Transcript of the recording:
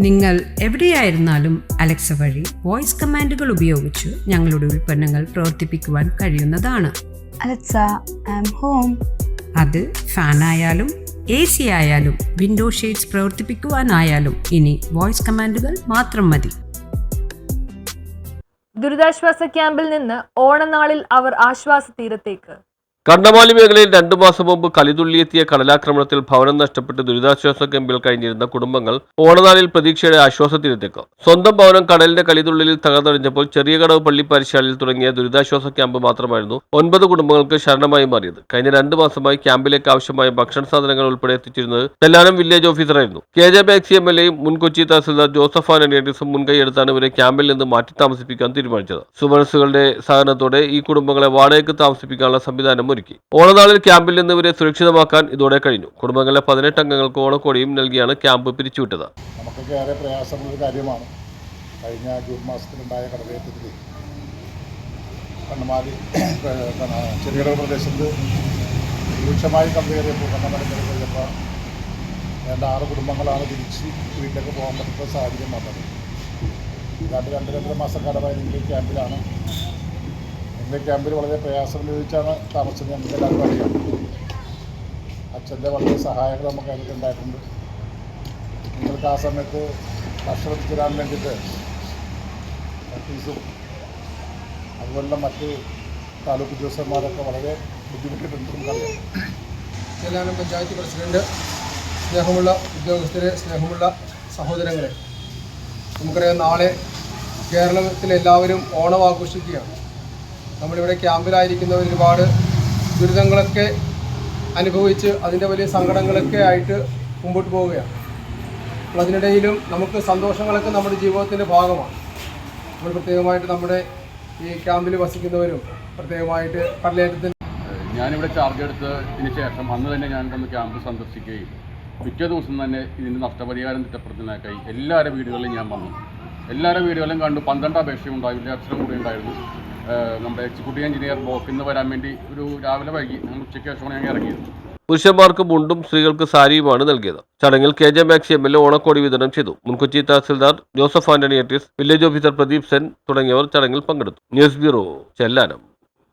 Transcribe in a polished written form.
നിങ്ങൾ എവിടെയായിരുന്നാലും അലക്സ വഴി വോയിസ് കമാൻഡുകൾ ഉപയോഗിച്ച് ഞങ്ങളുടെ ഉൽപ്പന്നങ്ങൾ പ്രവർത്തിപ്പിക്കുവാൻ കഴിയുന്നതാണ്. Alexa, I'm home. അത് ഫാനായാലും AC ആയാലും വിൻഡോ ഷെയ്ഡ്സ് പ്രവർത്തിപ്പിക്കുവാനായാലും ഇനി വോയിസ് കമാൻഡുകൾ മാത്രം മതി. ദുരിതാശ്വാസ ക്യാമ്പിൽ നിന്ന് ഓണനാളിൽ അവർ ആശ്വാസ തീരത്തേക്ക്. കണ്ടമാലി മേഖലയിൽ 2 മാസം മുമ്പ് കലിതുള്ളിയെത്തിയ കടലാക്രമണത്തിൽ ഭവനം നഷ്ടപ്പെട്ട് ദുരിതാശ്വാസ ക്യാമ്പിൽ കഴിഞ്ഞിരുന്ന കുടുംബങ്ങൾ ഓണനാളിൽ പ്രതീക്ഷയുടെ ആശ്വാസത്തിലെത്തേക്ക്. സ്വന്തം ഭവനം കടലിന്റെ കലിതുള്ളിൽ തകർന്നടിഞ്ഞപ്പോൾ ചെറിയകടവ് പള്ളിപ്പാരിശാലയിൽ തുടങ്ങിയ ദുരിതാശ്വാസ ക്യാമ്പ് മാത്രമായിരുന്നു 9 കുടുംബങ്ങൾക്ക് ശരണമായി മാറിയത്. കഴിഞ്ഞ 2 മാസമായി ക്യാമ്പിലേക്ക് ആവശ്യമായ ഭക്ഷണ സാധനങ്ങൾ ഉൾപ്പെടെ എത്തിച്ചിരുന്നത് തെല്ലാനം വില്ലേജ് ഓഫീസറായിരുന്നു. KJ മാക്സി MLA യും മുൻ കൊച്ചി തഹസിൽദാർ ജോസഫ് ആന്റണിയും മുൻകൈയെടുത്താണ് ഇവരെ ക്യാമ്പിൽ നിന്ന് മാറ്റി താമസിപ്പിക്കാൻ തീരുമാനിച്ചത്. സുമനസ്സുകളുടെ സഹകരണത്തോടെ ഈ കുടുംബങ്ങളെ വാടകയ്ക്ക് താമസിപ്പിക്കാനുള്ള സംവിധാനം ഒരുക്കി. ഓണനാളിൽ ക്യാമ്പിൽ നിന്ന് ഇവരെ സുരക്ഷിതമാക്കാൻ ഇതോടെ കഴിഞ്ഞു. കുടുംബങ്ങളിലെ 18 അംഗങ്ങൾക്ക് ഓണക്കോടിയും നൽകിയാണ് ക്യാമ്പ് പിരിച്ചുവിട്ടത്. നമുക്കൊക്കെ ഏറെ പ്രയാസമുള്ള കാര്യമാണ്. കഴിഞ്ഞ ജൂൺ മാസത്തിലുണ്ടായ കടലേറ്റത്തിൽ കണ്ണമാലി ചെറിയ പ്രദേശത്ത് രൂക്ഷമായി കടലേറിയപ്പോൾ കണ്ണമാലി കടലേറിയപ്പോൾ വേണ്ട 6 കുടുംബങ്ങളാണ് തിരിച്ച് വീട്ടിലേക്ക് പോകാൻ പറ്റുന്ന സാഹചര്യം വന്നത്. 2-2.5 മാസക്കാലമായി നിങ്ങൾ ക്യാമ്പിലാണ്. എൻ്റെ ക്യാമ്പിൽ വളരെ പ്രയാസം അനുഭവിച്ചാണ് താമസിച്ചത്. നമുക്ക് എല്ലാവർക്കും അറിയാം. അച്ഛൻ്റെ വളരെ സഹായങ്ങൾ നമുക്ക് അതിൽ ഉണ്ടായിട്ടുണ്ട്. നിങ്ങൾക്ക് ആ സമയത്ത് ഭക്ഷണം തരാൻ വേണ്ടിയിട്ട് ഓഫീസും അതുപോലുള്ള മറ്റ് താലൂക്ക് ഉദ്യോഗസ്ഥന്മാരൊക്കെ വളരെ ബുദ്ധിമുട്ടിയിട്ടുണ്ട്. നമുക്കറിയാം. ചെല്ലാനം പഞ്ചായത്ത് പ്രസിഡന്റ്, സ്നേഹമുള്ള ഉദ്യോഗസ്ഥരെ, സ്നേഹമുള്ള സഹോദരങ്ങളെ, നമുക്കറിയാം നാളെ കേരളത്തിലെല്ലാവരും ഓണം ആഘോഷിക്കുകയാണ്. നമ്മളിവിടെ ക്യാമ്പിലായിരിക്കുന്നവർ ഒരുപാട് ദുരിതങ്ങളൊക്കെ അനുഭവിച്ച് അതിൻ്റെ വലിയ സങ്കടങ്ങളൊക്കെ ആയിട്ട് മുമ്പോട്ട് പോവുകയാണ്. അപ്പോൾ അതിനിടയിലും നമുക്ക് സന്തോഷങ്ങളൊക്കെ നമ്മുടെ ജീവിതത്തിൻ്റെ ഭാഗമാണ്. നമ്മൾ പ്രത്യേകമായിട്ട് നമ്മുടെ ഈ ക്യാമ്പിൽ വസിക്കുന്നവരും പ്രത്യേകമായിട്ട് കടലേറ്റത്തിന് ഞാനിവിടെ ചാർജ് എടുത്തതിന് ശേഷം അന്ന് തന്നെ ഞാൻ വന്ന് ക്യാമ്പ് സന്ദർശിക്കുകയും പിറ്റേ ദിവസം തന്നെ ഇതിൻ്റെ നഷ്ടപരിഹാരം തിട്ടപ്പെടുത്തുന്നതിനായി എല്ലാവരുടെ വീടുകളിലും ഞാൻ വന്നു. എല്ലാവരുടെ വീടുകളിലും കണ്ടു. 12 അപേക്ഷയുണ്ടായി. അക്ഷരം കൂടി ഉണ്ടായിരുന്നു. നമ്മുടെ എക്സിക്യൂട്ടീവ് എഞ്ചിനീയർ ബ്ലോക്കിൽ നിന്ന് വരാൻ വേണ്ടി ഒരു രാവിലെ വൈകി ഞങ്ങൾ ഉച്ചയ്ക്ക് ശേഷമാണ് ഞങ്ങൾ ഇറങ്ങിയത്. പുരുഷന്മാർക്ക് മുണ്ടും സ്ത്രീകൾക്ക് സാരിയുമാണ് നൽകിയത്. ചടങ്ങിൽ KJ മാക്സി MLA ഓണക്കോടി വിതരണം ചെയ്തു. മുൻ കൊച്ചി തഹസിൽദാർ ജോസഫ് ആന്റണി, വില്ലേജ് ഓഫീസർ പ്രദീപ് സെൻ തുടങ്ങിയവർ ചടങ്ങിൽ പങ്കെടുത്തു. News bureau, Chellanam.